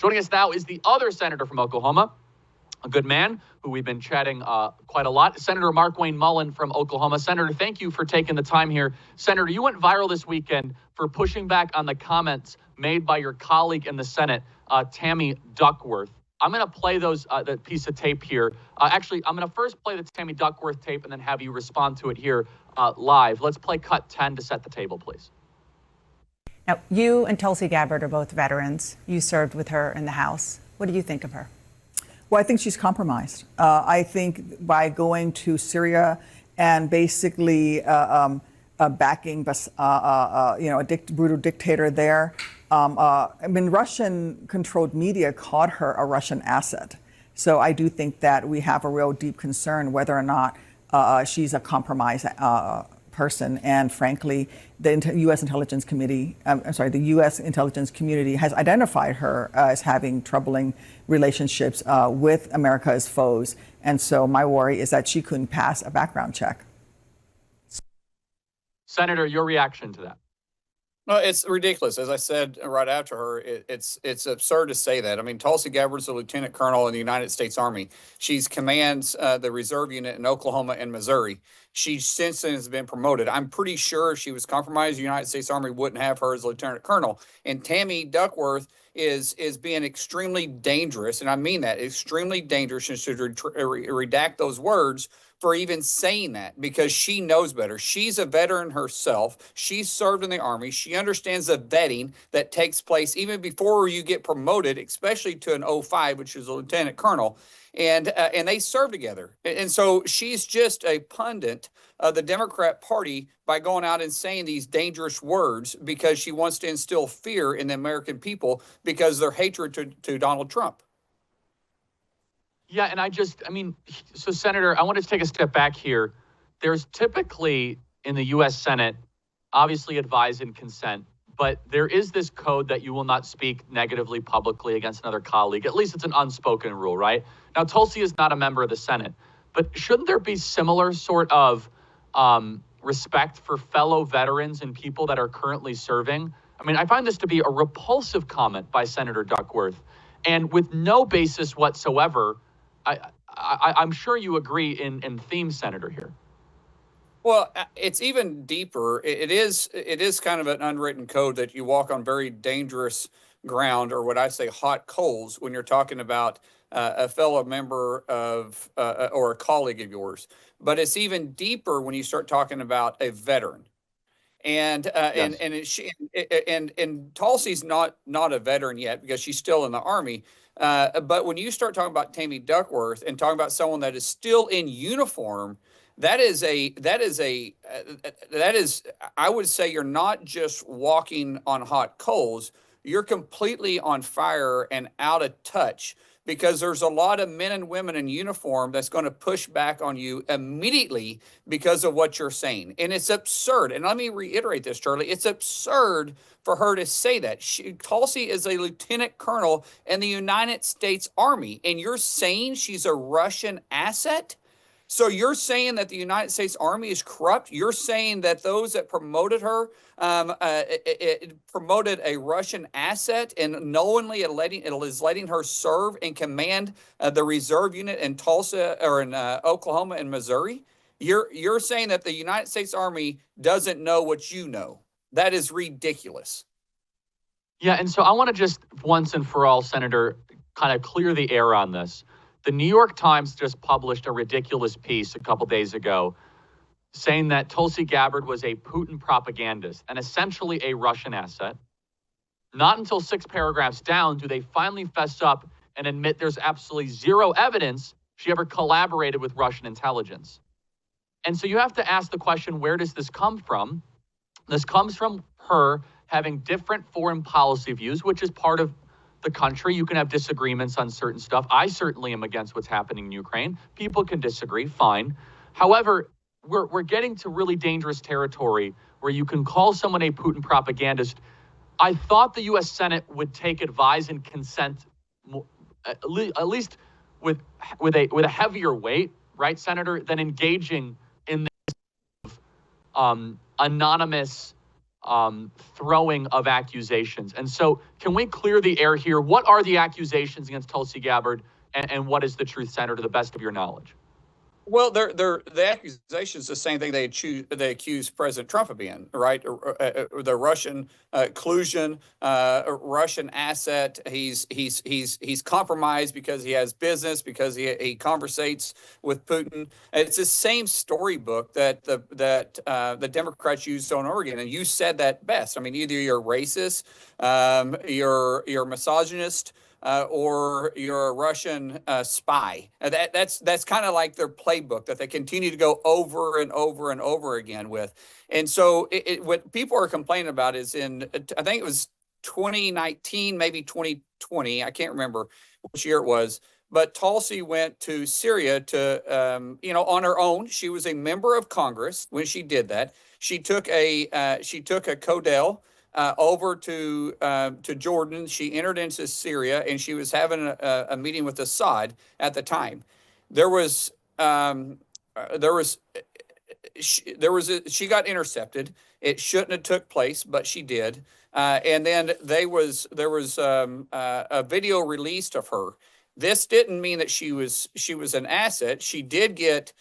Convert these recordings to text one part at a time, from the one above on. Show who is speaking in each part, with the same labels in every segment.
Speaker 1: Joining us now is the other senator from Oklahoma, a good man who we've been chatting quite a lot, Senator Mark Wayne Mullen from Oklahoma. Senator, thank you for taking the time here. Senator, you went viral this weekend for pushing back on the comments made by your colleague in the Senate, Tammy Duckworth. I'm going to play that piece of tape here. Actually, I'm going to first play the Tammy Duckworth tape and then have you respond to it here live. Let's play cut 10 to set the table, please.
Speaker 2: Now, you and Tulsi Gabbard are both veterans. You served with her in the House. What do you think of her?
Speaker 3: Well, I think she's compromised. I think by going to Syria and basically backing a brutal dictator there, Russian-controlled media called her a Russian asset. So I do think that we have a real deep concern whether or not she's a compromised person. And frankly, the U.S. intelligence committee, the U.S. intelligence community has identified her as having troubling relationships with America's foes. And so my worry is that she couldn't pass a background check.
Speaker 1: Senator, your reaction to that?
Speaker 4: No, it's ridiculous. As I said right after her, it's absurd to say that. I mean, Tulsi Gabbard's a lieutenant colonel in the United States Army. She commands the reserve unit in Oklahoma and Missouri. She since then has been promoted. I'm pretty sure if she was compromised, the United States Army wouldn't have her as lieutenant colonel. And Tammy Duckworth is being extremely dangerous, and I mean that, extremely dangerous, and should redact those words for even saying that, because she knows better. She's a veteran herself. She's served in the Army. She understands the vetting that takes place even before you get promoted, especially to an 05, which is a lieutenant colonel. And they serve together. And so she's just a pundit of the Democrat Party by going out and saying these dangerous words because she wants to instill fear in the American people because of their hatred to Donald Trump.
Speaker 1: Yeah, and so Senator, I want to take a step back here. There's typically in the U.S. Senate, obviously advise and consent, but there is this code that you will not speak negatively publicly against another colleague. At least it's an unspoken rule, right? Now, Tulsi is not a member of the Senate, but shouldn't there be similar sort of respect for fellow veterans and people that are currently serving? I mean, I find this to be a repulsive comment by Senator Duckworth, and with no basis whatsoever. I'm sure you agree in theme, Senator, here.
Speaker 4: Well, it's even deeper. It is kind of an unwritten code that you walk on very dangerous ground, or what I say hot coals, when you're talking about a fellow member of or a colleague of yours. But it's even deeper when you start talking about a veteran. And yes. and Tulsi's not a veteran yet because she's still in the Army. But when you start talking about Tammy Duckworth and talking about someone that is still in uniform, that is I would say you're not just walking on hot coals, you're completely on fire and out of touch, because there's a lot of men and women in uniform that's going to push back on you immediately because of what you're saying. And it's absurd. And let me reiterate this, Charlie. It's absurd for her to say that. Tulsi is a lieutenant colonel in the United States Army, and you're saying she's a Russian asset? So you're saying that the United States Army is corrupt? You're saying that those that promoted her promoted a Russian asset and knowingly letting her serve and command the reserve unit in Tulsa or in Oklahoma and Missouri? You're saying that the United States Army doesn't know what you know. That is ridiculous.
Speaker 1: Yeah, and so I want to just once and for all, Senator, kind of clear the air on this. The New York Times just published a ridiculous piece a couple days ago saying that Tulsi Gabbard was a Putin propagandist and essentially a Russian asset. Not until 6 paragraphs down do they finally fess up and admit there's absolutely zero evidence she ever collaborated with Russian intelligence. And so you have to ask the question, where does this come from? This comes from her having different foreign policy views, which is part of the country. You can have disagreements on certain stuff. I certainly am against what's happening in Ukraine. People can disagree, fine. However, we're getting to really dangerous territory where you can call someone a Putin propagandist. I thought the U.S. Senate would take advise and consent, at least with a heavier weight, right, Senator, than engaging in this anonymous throwing of accusations. And so can we clear the air here? What are the accusations against Tulsi Gabbard, and what is the truth, Senator, to the best of your knowledge?
Speaker 4: Well, the accusation is the same thing they accuse President Trump of being, right? The Russian collusion, Russian asset. He's compromised because he has business, because he conversates with Putin. It's the same storybook that the Democrats used on Oregon, and you said that best. I mean, either you're racist, you're misogynist, or you're a Russian spy. That's kind of like their playbook that they continue to go over and over and over again with. And so what people are complaining about is I think it was 2019, maybe 2020. I can't remember which year it was. But Tulsi went to Syria to, on her own. She was a member of Congress when she did that. She took a Codell over to Jordan. She entered into Syria, and she was having a meeting with Assad at the time. She got intercepted. It shouldn't have took place, but she did. And then there was a video released of her. This didn't mean that she was an asset. She did get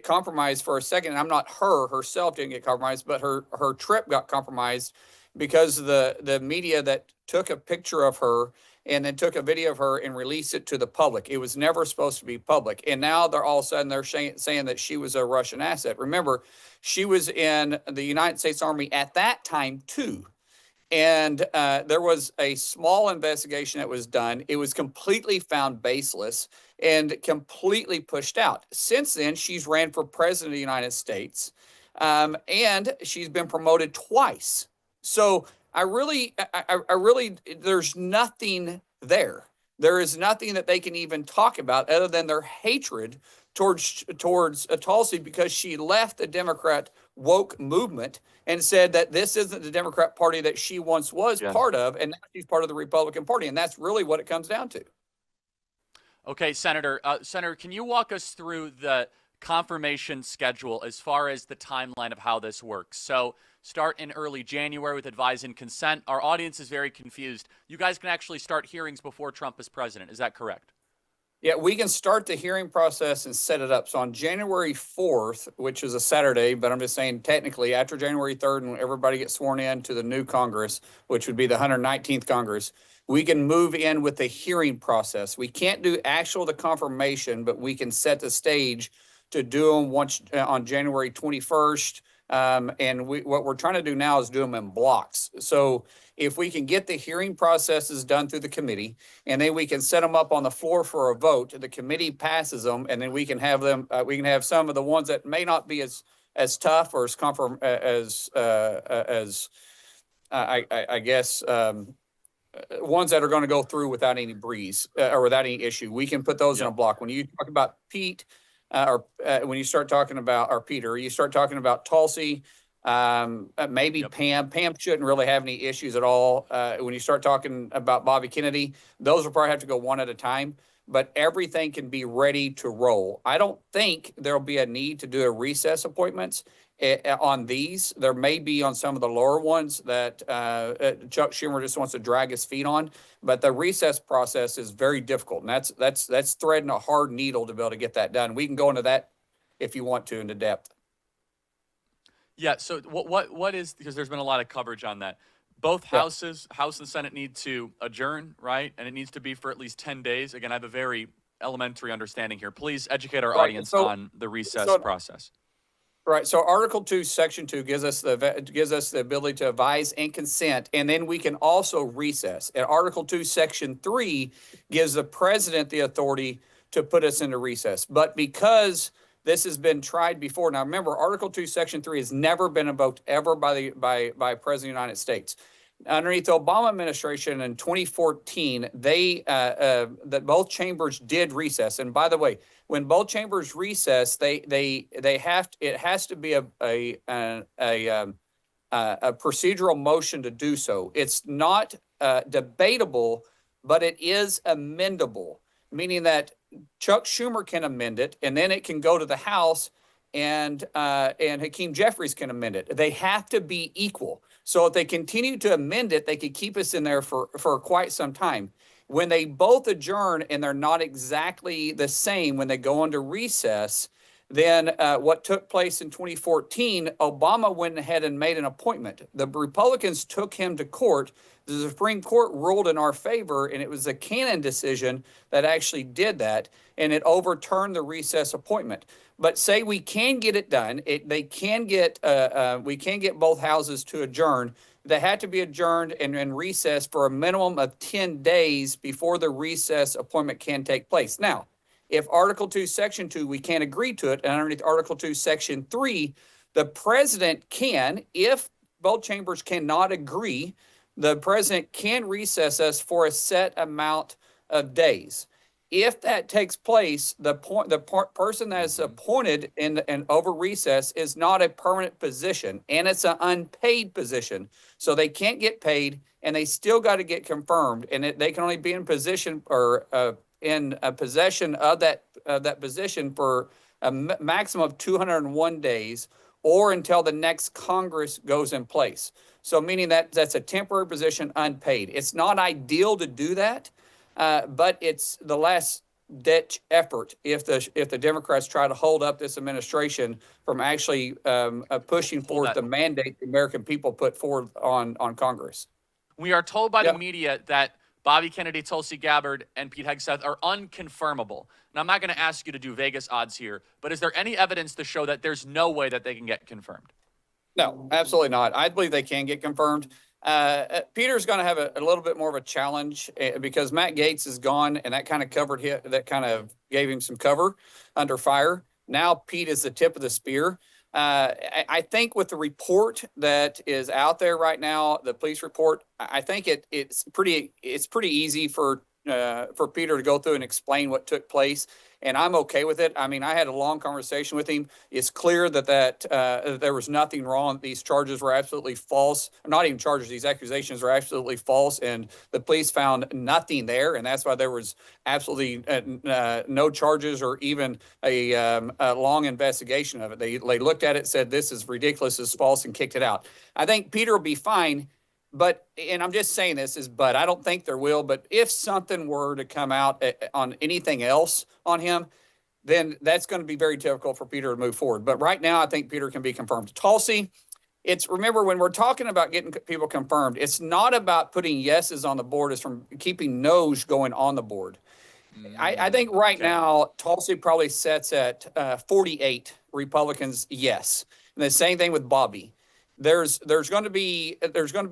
Speaker 4: compromised for a second. I'm not herself didn't get compromised, but her trip got compromised because the media that took a picture of her and then took a video of her and released it to the public. It was never supposed to be public. And now they're all of a sudden they're saying that she was a Russian asset. Remember, she was in the United States Army at that time too. And there was a small investigation that was done. It was completely found baseless and completely pushed out. Since then, she's ran for president of the United States, and she's been promoted twice. So I really, there's nothing there. There is nothing that they can even talk about other than their hatred towards Tulsi, because she left the Democrat woke movement and said that this isn't the Democrat Party that she once was part of, and now she's part of the Republican Party, and that's really what it comes down to.
Speaker 5: Okay, Senator. Senator, can you walk us through the confirmation schedule as far as the timeline of how this works? So start in early January with advise and consent. Our audience is very confused. You guys can actually start hearings before Trump is president. Is that correct?
Speaker 4: Yeah, we can start the hearing process and set it up. So on January 4th, which is a Saturday, but I'm just saying technically after January 3rd, when everybody gets sworn in to the new Congress, which would be the 119th Congress, we can move in with the hearing process. We can't do the confirmation, but we can set the stage to do them once on January 21st. And what we're trying to do now is do them in blocks. So if we can get the hearing processes done through the committee, and then we can set them up on the floor for a vote, the committee passes them, and then we can have them. We can have some of the ones that may not be as tough or I guess ones that are going to go through without any breeze or without any issue. We can put those in a block. When you talk about Pete. When you start talking about, or Peter, you start talking about Tulsi, maybe Pam. Pam shouldn't really have any issues at all. When you start talking about Bobby Kennedy, those will probably have to go one at a time, but everything can be ready to roll. I don't think there'll be a need to do a recess appointments on these. There may be on some of the lower ones that Chuck Schumer just wants to drag his feet on, but the recess process is very difficult, and that's threading a hard needle to be able to get that done. We can go into that if you want to into depth.
Speaker 5: Yeah. So what is, because there's been a lot of coverage on that. Both houses, House and Senate, need to adjourn, right? And it needs to be for at least 10 days. Again, I have a very elementary understanding here. Please educate our audience on the recess process.
Speaker 4: Right. So Article 2, Section 2 gives us the ability to advise and consent, and then we can also recess. And Article 2, Section 3 gives the president the authority to put us into recess. But because this has been tried before, now remember, Article 2, Section 3 has never been invoked ever by President of the United States. Underneath the Obama administration in 2014, that both chambers did recess. And by the way, when both chambers recess, it has to be a procedural motion to do so. It's not debatable, but it is amendable, meaning that Chuck Schumer can amend it, and then it can go to the House, and Hakeem Jeffries can amend it. They have to be equal. So if they continue to amend it, they could keep us in there for quite some time. When they both adjourn and they're not exactly the same when they go into recess, then what took place in 2014, Obama went ahead and made an appointment. The Republicans took him to court. The Supreme Court ruled in our favor, and it was a canon decision that actually did that, and it overturned the recess appointment. But say we can get it done, we can get both houses to adjourn. They had to be adjourned and recessed for a minimum of 10 days before the recess appointment can take place. Now, if Article 2, Section 2, we can't agree to it, and underneath Article 2, Section 3, the president can, if both chambers cannot agree, the president can recess us for a set amount of days. If that takes place, the person that is appointed in over recess is not a permanent position, and it's an unpaid position. So they can't get paid, and they still got to get confirmed, and they can only be in position or in a possession of that position for a maximum of 201 days, or until the next Congress goes in place. So meaning that that's a temporary position, unpaid. It's not ideal to do that. But it's the last ditch effort if the Democrats try to hold up this administration from actually pushing forth the mandate the American people put forward on Congress.
Speaker 5: We are told by the media that Bobby Kennedy, Tulsi Gabbard, and Pete Hegseth are unconfirmable. Now, I'm not going to ask you to do Vegas odds here, but is there any evidence to show that there's no way that they can get confirmed?
Speaker 4: No, absolutely not. I believe they can get confirmed. Peter's going to have a little bit more of a challenge because Matt Gaetz is gone, and that kind of gave him some cover under fire. Now Pete is the tip of the spear. I think with the report that is out there right now, the police report, I think it's pretty easy for Peter to go through and explain what took place. And I'm okay with it. I mean, I had a long conversation with him. It's clear that there was nothing wrong. These charges were absolutely false. Not even charges. These accusations were absolutely false. And the police found nothing there. And that's why there was absolutely no charges or even a long investigation of it. They looked at it, said, this is ridiculous, this is false, and kicked it out. I think Peter will be fine. But, and I'm just saying this but I don't think there will, but if something were to come out on anything else on him, then that's going to be very difficult for Peter to move forward. But right now, I think Peter can be confirmed. Tulsi, remember when we're talking about getting people confirmed, it's not about putting yeses on the board, it's from keeping no's going on the board. I think right now, Tulsi probably sets at 48 Republicans, yes. And the same thing with Bobby. There's going to be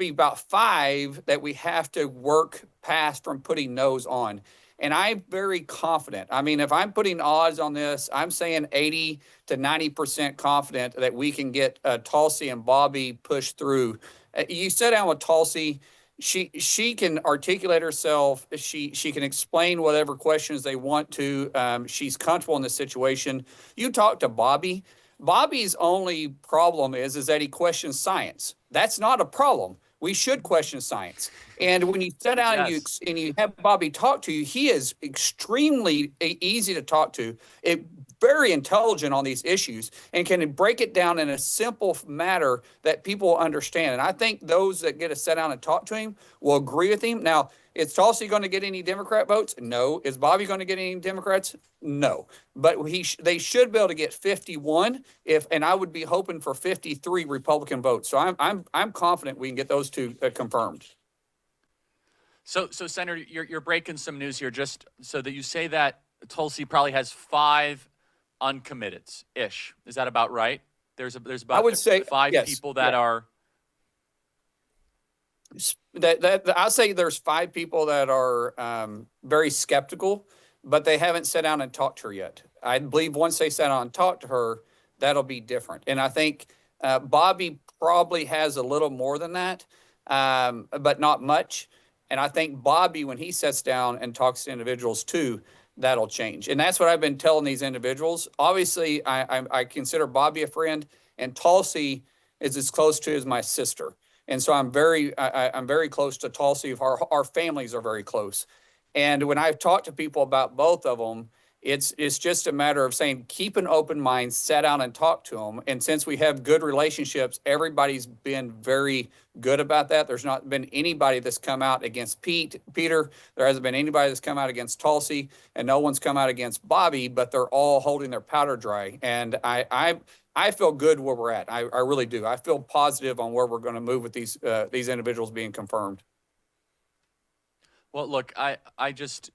Speaker 4: about 5 that we have to work past from putting no's on. And I'm very confident. I mean, if I'm putting odds on this, I'm saying 80 to 90% confident that we can get Tulsi and Bobby pushed through. You sit down with Tulsi, she can articulate herself. She can explain whatever questions they want to. She's comfortable in the situation. You talk to Bobby. Bobby's only problem is that he questions science. That's not a problem. We should question science. And when you sit down and you have Bobby talk to you, he is extremely easy to talk to, very intelligent on these issues, and can break it down in a simple matter that people understand. And I think those that get to sit down and talk to him will agree with him. Now, is Tulsi going to get any Democrat votes? No. Is Bobby going to get any Democrats? No. But they should be able to get 51 and I would be hoping for 53 Republican votes. So I'm confident we can get those two confirmed.
Speaker 5: So Senator, you're breaking some news here just so that you say that Tulsi probably has 5 uncommitteds-ish. Is that about right? There's about
Speaker 4: I would say
Speaker 5: 5
Speaker 4: yes,
Speaker 5: people that are.
Speaker 4: I'll say there's 5 people that are very skeptical, but they haven't sat down and talked to her yet. I believe once they sat down and talked to her, that'll be different. And I think Bobby probably has a little more than that, but not much. And I think Bobby, when he sits down and talks to individuals too, that'll change. And that's what I've been telling these individuals. Obviously, I consider Bobby a friend, and Tulsi is as close to as my sister. And so I'm very close to Tulsi. Our families are very close. And when I've talked to people about both of them, It's just a matter of saying, keep an open mind, sit down and talk to them. And since we have good relationships, everybody's been very good about that. There's not been anybody that's come out against Peter. There hasn't been anybody that's come out against Tulsi, and no one's come out against Bobby, but they're all holding their powder dry. And I feel good where we're at. I really do. I feel positive on where we're going to move with these individuals being confirmed.
Speaker 5: Well, look,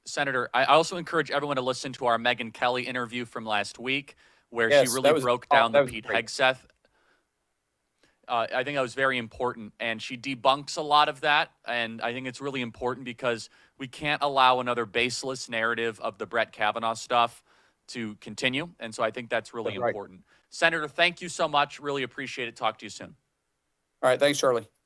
Speaker 5: Senator, I also encourage everyone to listen to our Megyn Kelly interview from last week, where
Speaker 4: Yes,
Speaker 5: she really broke down the Pete
Speaker 4: great.
Speaker 5: Hegseth. I think that was very important, and she debunks a lot of that, and I think it's really important because we can't allow another baseless narrative of the Brett Kavanaugh stuff to continue, and so I think that's really important. Senator, thank you so much. Really appreciate it. Talk to you soon.
Speaker 4: All right. Thanks, Charlie.